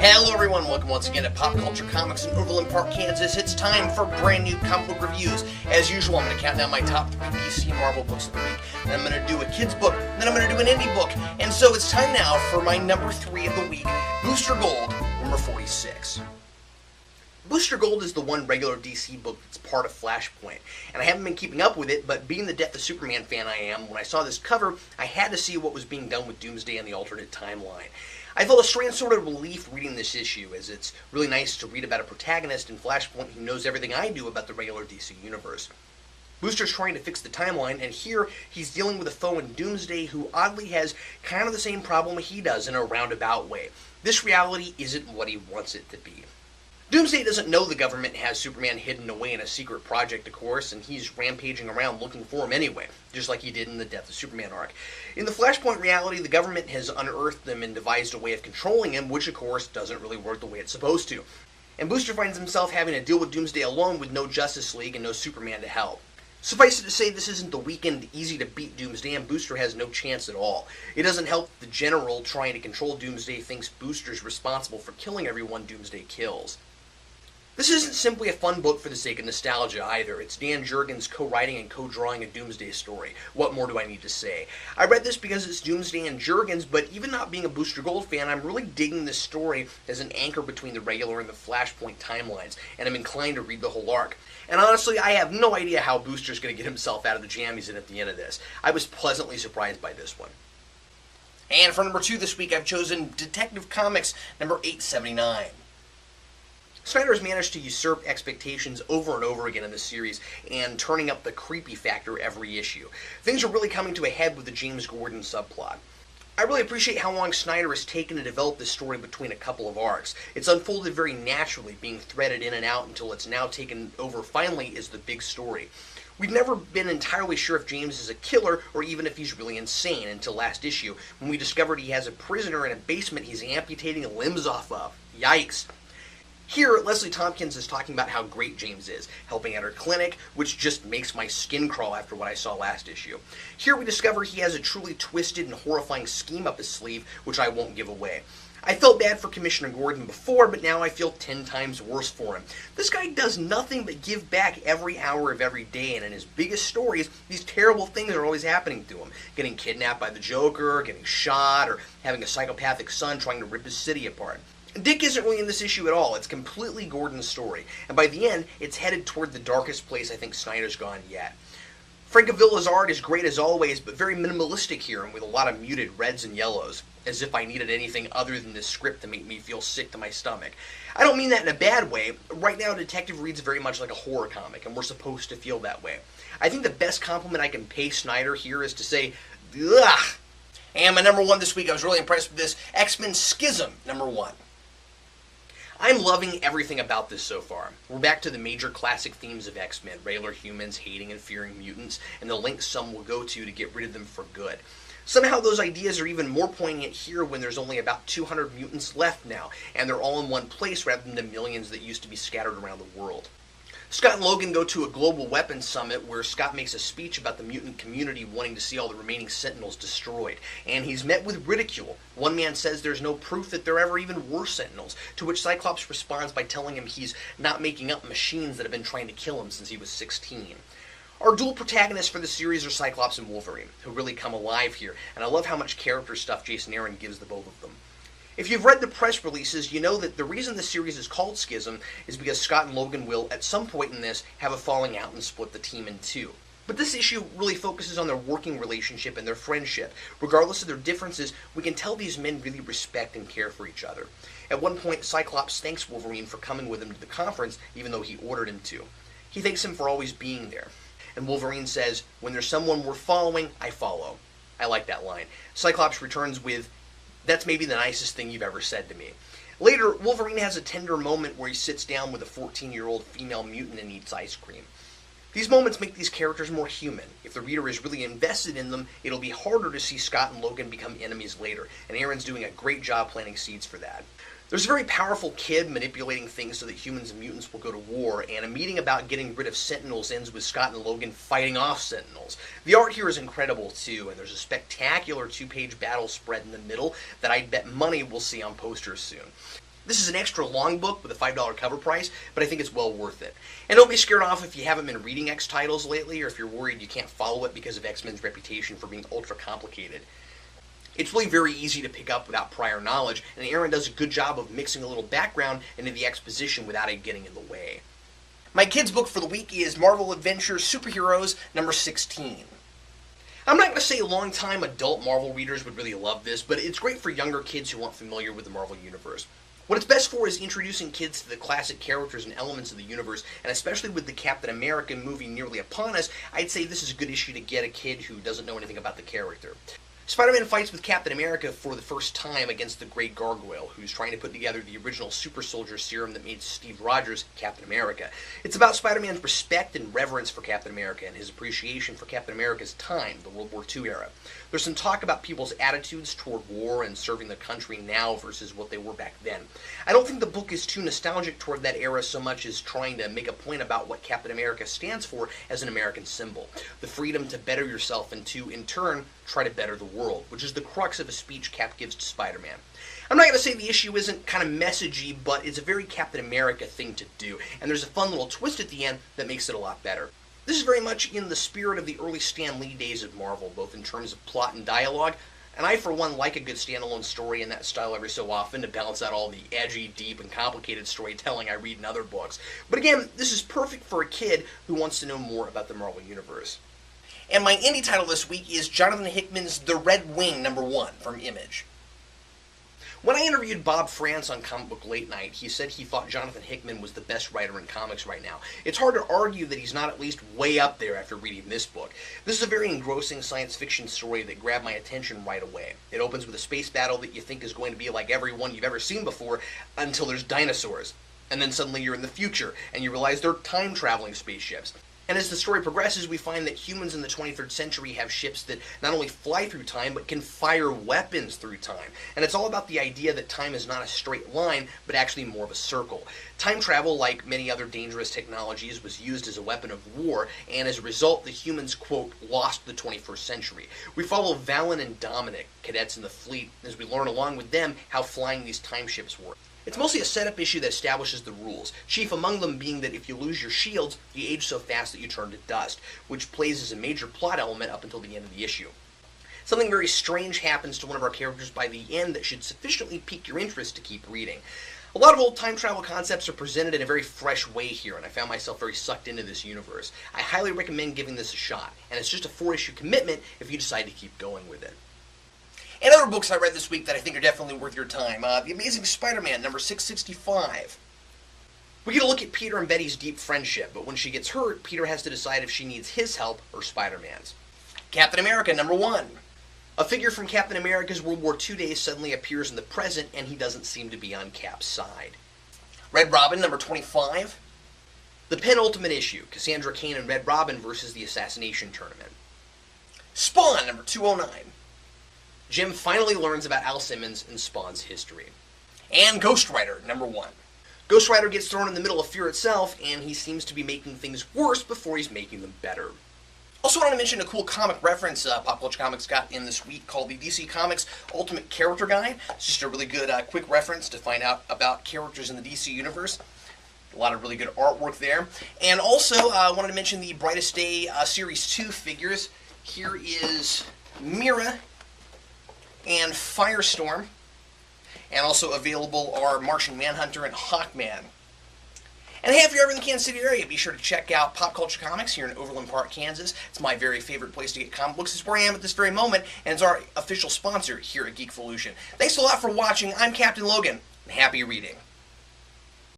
Hello everyone, welcome once again to Pop Culture Comics in Overland Park, Kansas. It's time for brand new comic book reviews. As usual, I'm going to count down my top 3 DC and Marvel books of the week. Then I'm going to do a kid's book, then I'm going to do an indie book. And so it's time now for my number 3 of the week, Booster Gold, number 46. Booster Gold is the one regular DC book that's part of Flashpoint, and I haven't been keeping up with it, but being the Death of Superman fan I am, when I saw this cover, I had to see what was being done with Doomsday and the alternate timeline. I felt a strange sort of relief reading this issue, as it's really nice to read about a protagonist in Flashpoint who knows everything I do about the regular DC universe. Booster's trying to fix the timeline, and here he's dealing with a foe in Doomsday who oddly has kind of the same problem he does in a roundabout way. This reality isn't what he wants it to be. Doomsday doesn't know the government has Superman hidden away in a secret project, of course, and he's rampaging around looking for him anyway, just like he did in the Death of Superman arc. In the Flashpoint reality, the government has unearthed him and devised a way of controlling him, which of course doesn't really work the way it's supposed to. And Booster finds himself having to deal with Doomsday alone with no Justice League and no Superman to help. Suffice it to say, this isn't the weekend easy-to-beat Doomsday, and Booster has no chance at all. It doesn't help the General trying to control Doomsday thinks Booster's responsible for killing everyone Doomsday kills. This isn't simply a fun book for the sake of nostalgia either. It's Dan Jurgens co-writing and co-drawing a Doomsday story. What more do I need to say? I read this because it's Doomsday and Jurgens, but even not being a Booster Gold fan, I'm really digging this story as an anchor between the regular and the Flashpoint timelines, and I'm inclined to read the whole arc. And honestly, I have no idea how Booster's going to get himself out of the jam he's in at the end of this. I was pleasantly surprised by this one. And for number 2 this week, I've chosen Detective Comics number 879. Snyder has managed to usurp expectations over and over again in this series, and turning up the creepy factor every issue. Things are really coming to a head with the James Gordon subplot. I really appreciate how long Snyder has taken to develop this story between a couple of arcs. It's unfolded very naturally, being threaded in and out until it's now taken over finally as the big story. We've never been entirely sure if James is a killer or even if he's really insane until last issue, when we discovered he has a prisoner in a basement he's amputating limbs off of. Yikes. Here, Leslie Tompkins is talking about how great James is, helping at her clinic, which just makes my skin crawl after what I saw last issue. Here we discover he has a truly twisted and horrifying scheme up his sleeve, which I won't give away. I felt bad for Commissioner Gordon before, but now I feel 10 times worse for him. This guy does nothing but give back every hour of every day, and in his biggest stories, these terrible things are always happening to him. Getting kidnapped by the Joker, getting shot, or having a psychopathic son trying to rip his city apart. Dick isn't really in this issue at all. It's completely Gordon's story, and by the end, it's headed toward the darkest place I think Snyder's gone yet. Francovilla's art is great as always, but very minimalistic here and with a lot of muted reds and yellows, as if I needed anything other than this script to make me feel sick to my stomach. I don't mean that in a bad way. Right now, Detective reads very much like a horror comic, and we're supposed to feel that way. I think the best compliment I can pay Snyder here is to say, ugh! And my number 1 this week, I was really impressed with this, XMen Schism, number 1. I'm loving everything about this so far. We're back to the major classic themes of X-Men, regular humans hating and fearing mutants, and the lengths some will go to get rid of them for good. Somehow those ideas are even more poignant here when there's only about 200 mutants left now, and they're all in one place rather than the millions that used to be scattered around the world. Scott and Logan go to a global weapons summit where Scott makes a speech about the mutant community wanting to see all the remaining Sentinels destroyed, and he's met with ridicule. One man says there's no proof that there ever even were Sentinels, to which Cyclops responds by telling him he's not making up machines that have been trying to kill him since he was 16. Our dual protagonists for the series are Cyclops and Wolverine, who really come alive here, and I love how much character stuff Jason Aaron gives the both of them. If you've read the press releases, you know that the reason the series is called Schism is because Scott and Logan will, at some point in this, have a falling out and split the team in two. But this issue really focuses on their working relationship and their friendship. Regardless of their differences, we can tell these men really respect and care for each other. At one point, Cyclops thanks Wolverine for coming with him to the conference, even though he ordered him to. He thanks him for always being there. And Wolverine says, "When there's someone worth following, I follow." I like that line. Cyclops returns with, "That's maybe the nicest thing you've ever said to me." Later, Wolverine has a tender moment where he sits down with a 14-year-old female mutant and eats ice cream. These moments make these characters more human. If the reader is really invested in them, it'll be harder to see Scott and Logan become enemies later, and Aaron's doing a great job planting seeds for that. There's a very powerful kid manipulating things so that humans and mutants will go to war, and a meeting about getting rid of Sentinels ends with Scott and Logan fighting off Sentinels. The art here is incredible too, and there's a spectacular 2-page battle spread in the middle that I'd bet money we'll see on posters soon. This is an extra long book with a $5 cover price, but I think it's well worth it. And don't be scared off if you haven't been reading X titles lately, or if you're worried you can't follow it because of X-Men's reputation for being ultra complicated. It's really very easy to pick up without prior knowledge, and Aaron does a good job of mixing a little background into the exposition without it getting in the way. My kids' book for the week is Marvel Adventures Superheroes number 16. I'm not going to say long-time adult Marvel readers would really love this, but it's great for younger kids who aren't familiar with the Marvel Universe. What it's best for is introducing kids to the classic characters and elements of the universe, and especially with the Captain America movie nearly upon us, I'd say this is a good issue to get a kid who doesn't know anything about the character. Spider-Man fights with Captain America for the first time against the Great Gargoyle, who's trying to put together the original super soldier serum that made Steve Rogers Captain America. It's about Spider-Man's respect and reverence for Captain America and his appreciation for Captain America's time, the World War II era. There's some talk about people's attitudes toward war and serving the country now versus what they were back then. I don't think the book is too nostalgic toward that era so much as trying to make a point about what Captain America stands for as an American symbol. The freedom to better yourself and to, in turn, try to better the world, which is the crux of a speech Cap gives to Spider-Man. I'm not going to say the issue isn't kind of messagey, but it's a very Captain America thing to do, and there's a fun little twist at the end that makes it a lot better. This is very much in the spirit of the early Stan Lee days of Marvel, both in terms of plot and dialogue, and I, for one, like a good standalone story in that style every so often to balance out all the edgy, deep, and complicated storytelling I read in other books. But again, this is perfect for a kid who wants to know more about the Marvel Universe. And my indie title this week is Jonathan Hickman's The Red Wing number 1 from Image. When I interviewed Bob France on Comic Book Late Night, he said he thought Jonathan Hickman was the best writer in comics right now. It's hard to argue that he's not at least way up there after reading this book. This is a very engrossing science fiction story that grabbed my attention right away. It opens with a space battle that you think is going to be like every one you've ever seen before until there's dinosaurs. And then suddenly you're in the future, and you realize they're time-traveling spaceships. And as the story progresses, we find that humans in the 23rd century have ships that not only fly through time, but can fire weapons through time. And it's all about the idea that time is not a straight line, but actually more of a circle. Time travel, like many other dangerous technologies, was used as a weapon of war, and as a result, the humans, quote, lost the 21st century. We follow Valen and Dominic, cadets in the fleet, as we learn along with them how flying these time ships work. It's mostly a setup issue that establishes the rules, chief among them being that if you lose your shields, you age so fast that you turn to dust, which plays as a major plot element up until the end of the issue. Something very strange happens to one of our characters by the end that should sufficiently pique your interest to keep reading. A lot of old time travel concepts are presented in a very fresh way here, and I found myself very sucked into this universe. I highly recommend giving this a shot, and it's just a 4-issue commitment if you decide to keep going with it. And other books I read this week that I think are definitely worth your time. The Amazing Spider-Man, number 665. We get a look at Peter and Betty's deep friendship, but when she gets hurt, Peter has to decide if she needs his help or Spider-Man's. Captain America, number 1. A figure from Captain America's World War II days suddenly appears in the present, and he doesn't seem to be on Cap's side. Red Robin, number 25. The penultimate issue, Cassandra Cain and Red Robin versus the Assassination Tournament. Spawn, number 209. Jim finally learns about Al Simmons and Spawn's history. And Ghost Rider, number 1. Ghost Rider gets thrown in the middle of Fear itself, and he seems to be making things worse before he's making them better. Also wanted to mention a cool comic reference Pop Culture Comics got in this week called the DC Comics Ultimate Character Guide. It's just a really good quick reference to find out about characters in the DC Universe. A lot of really good artwork there. And also, I wanted to mention the Brightest Day Series 2 figures. Here is Mira and Firestorm, and also available are Martian Manhunter and Hawkman. And hey, if you're ever in the Kansas City area, be sure to check out Pop Culture Comics here in Overland Park, Kansas. It's my very favorite place to get comic books. It's where I am at this very moment, and it's our official sponsor here at Geekvolution. Thanks a lot for watching. I'm Captain Logan, and happy reading.